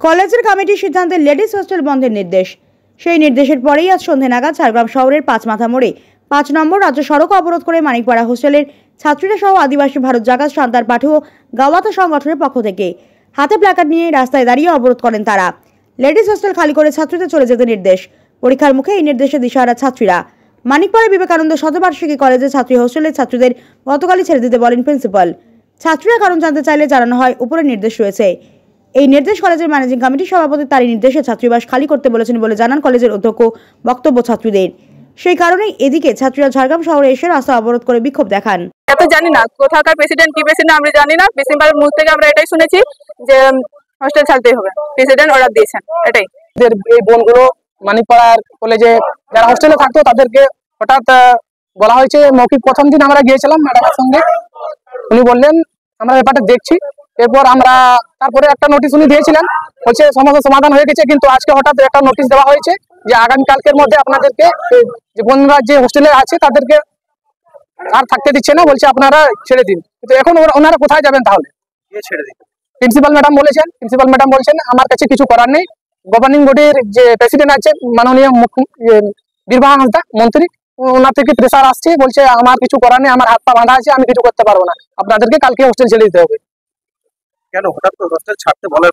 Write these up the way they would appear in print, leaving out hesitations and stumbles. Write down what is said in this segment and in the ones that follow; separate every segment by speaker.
Speaker 1: কলেজের কমিটির সিদ্ধান্তে লেডিস হোস্টেল বন্ধের নির্দেশ। সেই নির্দেশের পরেই আজ সন্ধ্যে নাগাদ ঝাড়গ্রাম শহরের ৫ মাথা মোড়ে ৫ নম্বর রাজ্য সড়ক অবরোধ করে মানিকপাড়া হোস্টেলের ছাত্রীরা সহ আদিবাসী ভারত জাগাত সান্তার পাঠু ও গাওয়াতা সংগঠনের পক্ষ থেকে হাতে প্ল্যাকার্ড নিয়ে রাস্তায় দাঁড়িয়ে অবরোধ করেন তারা। লেডিস হোস্টেল খালি করে ছাত্রীদের চলে যেতে নির্দেশ। পরীক্ষার মুখে এই নির্দেশে দিশাহারা ছাত্রীরা। মানিকপাড়া বিবেকানন্দ শতবার্ষিকী কলেজের ছাত্রী হোস্টেলের ছাত্রীদের গতকালই ছেড়ে দিতে বলেন প্রিন্সিপাল। ছাত্রীরা কারণ জানতে চাইলে জানানো হয় উপরে নির্দেশ রয়েছে। এই নির্দেশ কলেজের ম্যানেজিং কমিটির সভাপতি তারই নির্দেশে ছাত্রীবাস খালি করতে বলেছেন বলে জানান কলেজের অধ্যক্ষ। বক্তব্য ছাত্রীদের সেই কারণেই এদিকে ছাত্রীরা ঝাড়গ্রাম শহরে এসে রাস্তা অবরোধ করে বিক্ষোভ দেখান।
Speaker 2: এত জানি না কোথাকার প্রেসিডেন্ট কি প্রেসিডেন্ট আমরা জানি না। প্রিন্সিপালের মুখ থেকে আমরা এটাই শুনেছি যে হোস্টেল ছাড়তেই হবে, প্রেসিডেন্ট অর্ডার দিয়েছেন। এটাই
Speaker 3: এই বোনগুলো মানিকপাড়ার কলেজে যারা হোস্টেলে থাকতো তাদেরকে হঠাৎ বলা হয়েছে। মৌখিক প্রথম দিন আমরা গিয়েছিলাম ম্যাডামের সঙ্গে, উনি বললেন আমরা ব্যাপারটা দেখছি। এরপর আমরা তারপরে একটা নোটিশ উনি দিয়েছিলেন, বলছে সমস্যার সমাধান হয়ে গেছে। কিন্তু আজকে হঠাৎ একটা নোটিশ দেওয়া হয়েছে যে আগামীকালকের মধ্যে আপনাদেরকে যে বোনরা যে হোস্টেলে আছে তাদেরকে আর থাকতে দিচ্ছে না, বলছে আপনারা ছেড়ে দিন। কিন্তু এখন ওনারা কোথায় যাবেন তাহলে?
Speaker 4: ছেড়ে দিন।
Speaker 3: প্রিন্সিপাল ম্যাডাম বলেছেন আমার কাছে কিছু করার নেই। গভর্নিং বডির যে প্রেসিডেন্ট আছে মাননীয় বীরবাহা হাঁসদা মন্ত্রী, ওনার থেকে প্রেসার আসছে, বলছে আমার কিছু করার নেই, আমার হাত পা বাঁধা আছে, আমি কিছু করতে পারবো না, আপনাদেরকে কালকে হোস্টেল ছেড়ে দিতে হবে।
Speaker 4: কেন হঠাৎ করে হোস্টেল ছাড়তে বলার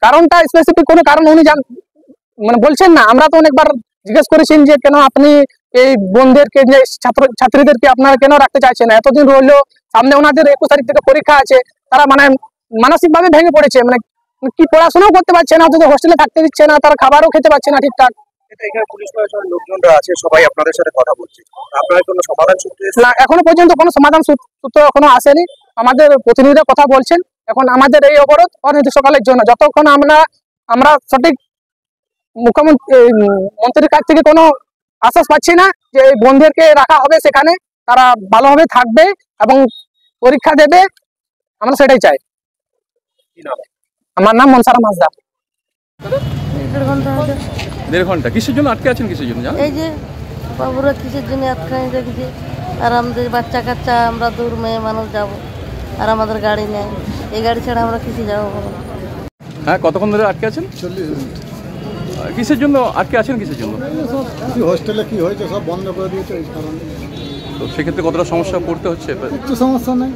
Speaker 3: কারণটা স্পেসিফিক কোনো কারণ উনি মানে বলছেন না। আমরা তো অনেকবার জিজ্ঞেস করেছি যে কেন আপনি এই বোনদেরকে যে ছাত্রীদেরকে আপনারা কেন রাখতে চাইছেন না, এতদিন রইলো, সামনে ওনাদের 21 তারিখ থেকে পরীক্ষা আছে, তারা মানে মানসিক ভাবে ভেঙে পড়েছে, মানে কি পড়াশোনাও করতে পারছে না, অথচ হোস্টেলে থাকতে দিচ্ছে না, তারা খাবারও খেতে পারছে না ঠিকঠাক।
Speaker 4: এখানে পুলিশ প্রশাসনের লোকজনরা আছে, সবাই আপনাদের সাথে কথা বলছে, আপনারা কোনো সমাধান সূত্র
Speaker 3: না, এখনো পর্যন্ত কোনো সমাধান সূত্র এখনো আসেনি। আমাদের প্রতিনিধিরা কথা বলছেন, এখন আমাদের এই অবরোধ অনির্দিষ্টকালের জন্য, যতক্ষণ আমরা সঠিক মন্ত্রীর কাছ থেকে কোনো আশ্বাস পাচ্ছি না যে এই বোনদেরকে রাখা হবে, সেখানে তারা ভালোভাবে থাকবে এবং পরীক্ষা দেবে, আমরা সেটাই চাই। আমার নাম মনসারাম হাঁসদা।
Speaker 5: 1.5 ঘন্টা কিসের জন্য আটকে আছেন? কিসের জন্য জানেন?
Speaker 6: এই যে বাবুরা কিসের জন্য আটকানি দেখছি, আর আমাদের বাচ্চা কাচ্চা, আমরা দূর মেয়ে মানুষ যাব, আর আমাদের গাড়ি নেই, এই গাড়ি ছাড়া আমরা কিসে যাবো?
Speaker 5: হ্যাঁ, কতক্ষণ ধরে আটকে আছেন?
Speaker 7: 40 মিনিট।
Speaker 5: কিসের জন্য আটকে আছেন? কিসের জন্য?
Speaker 7: হোস্টেলে কি হয়েছে সব বন্ধ করে দিয়েছে, এই কারণে।
Speaker 5: তো সেক্ষেত্রে কতটা সমস্যা পড়তে হচ্ছে?
Speaker 7: কিছু সমস্যা নেই,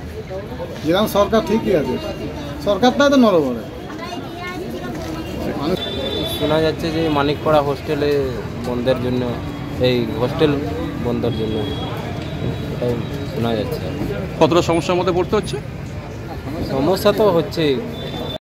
Speaker 7: যেরকম সরকার ঠিকই আছে, সরকারটাই তো নড়বড়ে।
Speaker 8: শোনা যাচ্ছে যে মানিকপাড়া হোস্টেলে বন্ধের জন্য, এই হোস্টেল বন্ধের জন্য, এটাই শোনা যাচ্ছে।
Speaker 5: কতটা সমস্যার মধ্যে পড়তে হচ্ছে?
Speaker 8: সমস্যা তো হচ্ছে,